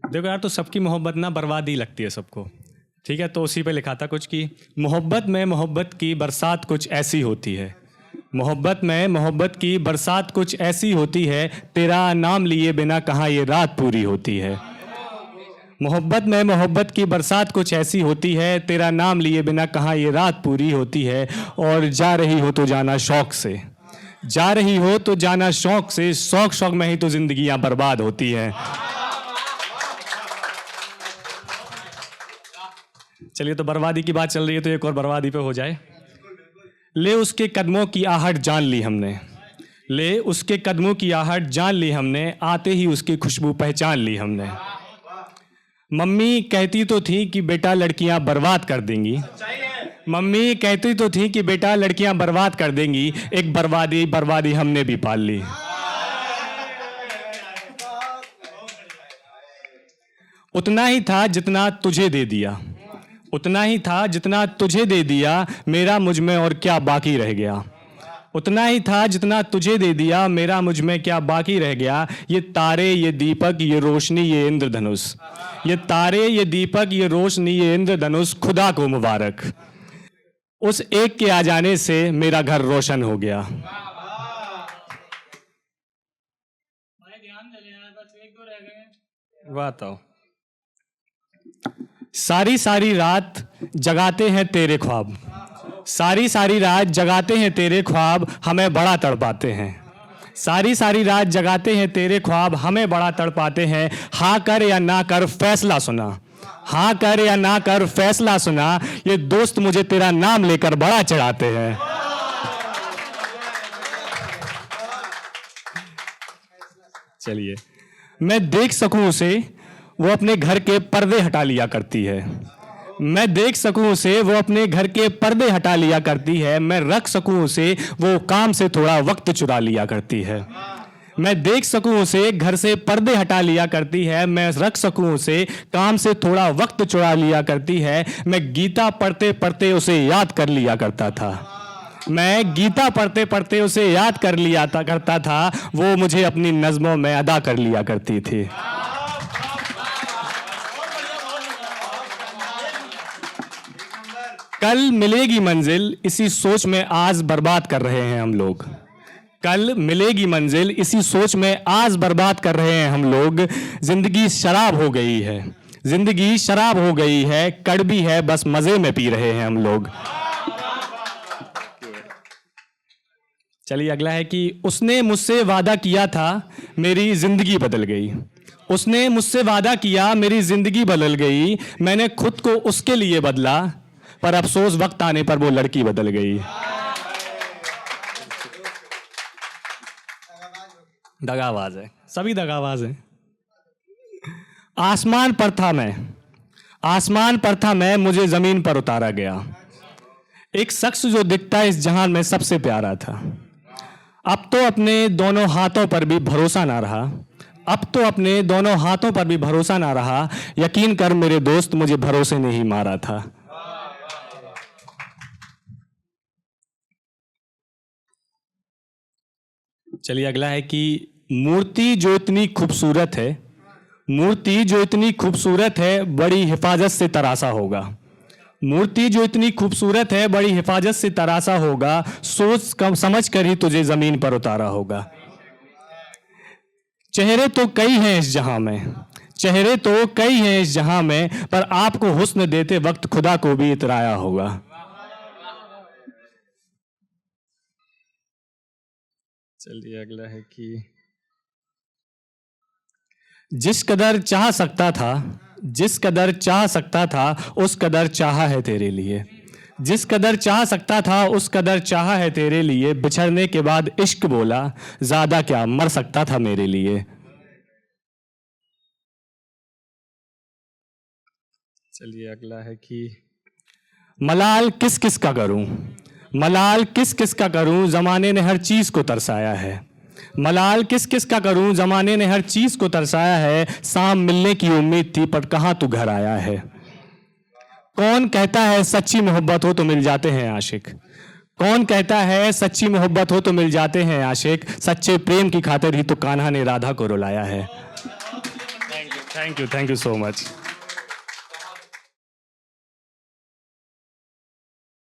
देखो यार, तो सबकी मोहब्बत ना बर्बाद ही लगती है सबको, ठीक है। तो उसी पे लिखा था कुछ कि मोहब्बत में मोहब्बत की बरसात कुछ ऐसी होती है, मोहब्बत में मोहब्बत की बरसात कुछ ऐसी होती है, तेरा नाम लिए बिना कहाँ ये रात पूरी होती है। मोहब्बत में मोहब्बत की बरसात कुछ ऐसी होती है, तेरा नाम लिए बिना कहाँ ये रात पूरी होती है। और जा रही हो तो जाना शौक से, जा रही हो तो जाना शौक से, शौक शौक में ही तो जिंदगियां बर्बाद होती हैं। चलिए, तो बर्बादी की बात चल रही है तो एक और बर्बादी पे हो जाए। ले उसके कदमों की आहट जान ली हमने, ले उसके कदमों की आहट जान ली हमने, आते ही उसकी खुशबू पहचान ली हमने। मम्मी कहती तो थी कि बेटा लड़कियां बर्बाद कर देंगी, मम्मी कहती तो थी कि बेटा लड़कियां बर्बाद कर देंगी, एक बर्बादी बर्बादी हमने भी पाल ली। उतना ही था जितना तुझे दे दिया, उतना ही था जितना तुझे दे दिया, मेरा मुझ में और क्या बाकी रह गया। उतना ही था जितना तुझे दे दिया, मेरा मुझ में क्या बाकी रह गया। ये तारे ये दीपक ये रोशनी ये इंद्रधनुष, ये तारे ये दीपक ये रोशनी ये इंद्रधनुष, खुदा को मुबारक, उस एक के आ जाने से मेरा घर रोशन हो गया। बताओ। सारी सारी रात जगाते हैं तेरे ख्वाब, सारी सारी रात जगाते हैं तेरे ख्वाब, हमें बड़ा तड़पाते हैं। सारी सारी रात जगाते हैं तेरे ख्वाब, हमें बड़ा तड़पाते हैं। हाँ कर या ना कर फैसला सुना, हाँ कर या ना कर फैसला सुना, ये दोस्त मुझे तेरा नाम लेकर बड़ा चढ़ाते हैं। चलिए, मैं देख सकूं उसे वो अपने घर के पर्दे हटा लिया करती है, मैं देख सकूं उसे वो अपने घर के पर्दे हटा लिया करती है, मैं रख सकूं उसे वो काम से थोड़ा वक्त चुरा लिया करती है। मैं देख सकूं उसे घर से पर्दे हटा लिया करती है, मैं रख सकूं उसे काम से थोड़ा वक्त चुरा लिया करती है। मैं गीता पढ़ते पढ़ते उसे याद कर लिया करता था, मैं गीता पढ़ते पढ़ते उसे याद कर लिया करता था, वो मुझे अपनी नज़्मों में अदा कर लिया करती थी। कल मिलेगी मंजिल इसी सोच में आज बर्बाद कर रहे हैं हम लोग, कल मिलेगी मंजिल इसी सोच में आज बर्बाद कर रहे हैं हम लोग। जिंदगी शराब हो गई है, जिंदगी शराब हो गई है, कड़वी है बस मजे में पी रहे हैं हम लोग। चलिए, अगला है कि उसने मुझसे वादा किया था मेरी जिंदगी बदल गई, उसने मुझसे वादा किया मेरी जिंदगी बदल गई, मैंने खुद को उसके लिए बदला, पर अफसोस वक्त आने पर वो लड़की बदल गई। दगाबाज है, सभी दगाबाज हैं। आसमान पर था मैं, आसमान पर था मैं, मुझे जमीन पर उतारा गया। एक शख्स जो दिखता इस जहान में सबसे प्यारा था, अब तो अपने दोनों हाथों पर भी भरोसा ना रहा, अब तो अपने दोनों हाथों पर भी भरोसा ना रहा। यकीन कर मेरे दोस्त, मुझे भरोसे ने ही मारा था। चलिए, अगला है कि मूर्ति जो इतनी खूबसूरत है, मूर्ति जो इतनी खूबसूरत है, बड़ी हिफाजत से तराशा होगा। मूर्ति जो इतनी खूबसूरत है, बड़ी हिफाजत से तराशा होगा, सोच कम समझ कर ही तुझे जमीन पर उतारा होगा। चेहरे तो कई हैं इस जहां में, चेहरे तो कई हैं इस जहां में, पर आपको हुस्न देते वक्त खुदा को भी इतराया होगा। चलिए, अगला है कि जिस कदर चाह सकता था, जिस कदर चाह सकता था, उस कदर चाहा है तेरे लिए, जिस कदर चाह सकता था उस कदर चाहा है तेरे लिए। बिछड़ने के बाद इश्क बोला, ज्यादा क्या मर सकता था मेरे लिए। चलिए, अगला है कि मलाल किस किस का करूं, मलाल किस किस का करूं, जमाने ने हर चीज को तरसाया है। मलाल किस किस का करूं, जमाने ने हर चीज को तरसाया है। शाम मिलने की उम्मीद थी पर कहां तू घर आया है। कौन कहता है सच्ची मोहब्बत हो तो मिल जाते हैं आशिक, कौन कहता है सच्ची मोहब्बत हो तो मिल जाते हैं आशिक। सच्चे प्रेम की खातिर ही तो कान्हा ने राधा को रुलाया है। Thank you so much.